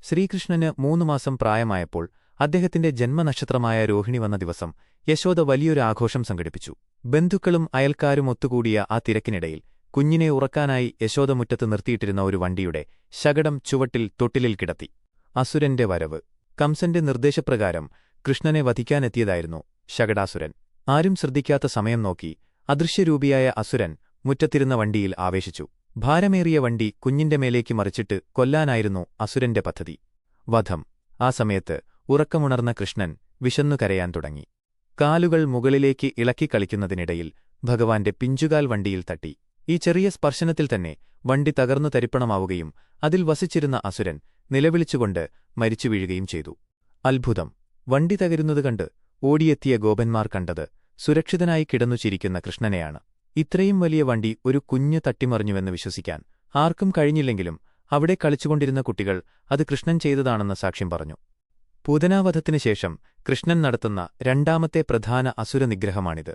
ശ്രീകൃഷ്ണന് 3 മാസം പ്രായമായപ്പോൾ അദ്ദേഹത്തിന്റെ ജന്മനക്ഷത്രമായ രോഹിണി വന്ന ദിവസം യശോദ വലിയൊരു ആഘോഷം സംഘടിപ്പിച്ചു. ബന്ധുക്കളും അയൽക്കാരും ഒത്തുകൂടിയ ആ തിരക്കിനിടയിൽ കുഞ്ഞിനെ ഉറക്കാനായി യശോദ മുറ്റത്ത് നിർത്തിയിട്ടിരുന്ന ഒരു വണ്ടിയുടെ ശകടം ചുവട്ടിൽ തൊട്ടിലിൽ കിടത്തി. അസുരന്റെ വരവ്. കംസന്റെ നിർദ്ദേശപ്രകാരം കൃഷ്ണനെ വധിക്കാനെത്തിയതായിരുന്നു ശകടാസുരൻ. ആരും ശ്രദ്ധിക്കാത്ത സമയം നോക്കി അദൃശ്യരൂപിയായ അസുരൻ മുറ്റത്തിരുന്ന വണ്ടിയിൽ ആവേശിച്ചു. ഭാരമേറിയ വണ്ടി കുഞ്ഞിന്റെ മേലേക്ക് മറിച്ചിട്ട് കൊല്ലാനായിരുന്നു അസുരന്റെ പദ്ധതി. വധം. ആ സമയത്ത് ഉറക്കമുണർന്ന കൃഷ്ണൻ വിശന്നു കരയാൻ തുടങ്ങി. കാലുകൾ മുകളിലേക്ക് ഇളക്കിക്കളിക്കുന്നതിനിടയിൽ ഭഗവാന്റെ പിഞ്ചുകാൽ വണ്ടിയിൽ തട്ടി. ഈ ചെറിയ സ്പർശനത്തിൽ തന്നെ വണ്ടി തകർന്നു തരിപ്പണമാവുകയും അതിൽ വസിച്ചിരുന്ന അസുരൻ നിലവിളിച്ചുകൊണ്ട് മരിച്ചു വീഴുകയും ചെയ്തു. അത്ഭുതം. വണ്ടി തകരുന്നത് കണ്ട് ഓടിയെത്തിയ ഗോപന്മാർ കണ്ടത് സുരക്ഷിതനായി കിടന്നു ചിരിക്കുന്ന കൃഷ്ണനെയാണ്. ഇത്രയും വലിയ വണ്ടി ഒരു കുഞ്ഞ് തട്ടിമറിഞ്ഞുവെന്ന് വിശ്വസിക്കാൻ ആർക്കും കഴിഞ്ഞില്ലെങ്കിലും അവിടെ കളിച്ചുകൊണ്ടിരുന്ന കുട്ടികൾ അത് കൃഷ്ണൻ ചെയ്തതാണെന്ന് സാക്ഷ്യം പറഞ്ഞു. പൂതനാവധത്തിനു ശേഷം കൃഷ്ണൻ നടത്തുന്ന രണ്ടാമത്തെ പ്രധാന അസുരനിഗ്രഹമാണിത്.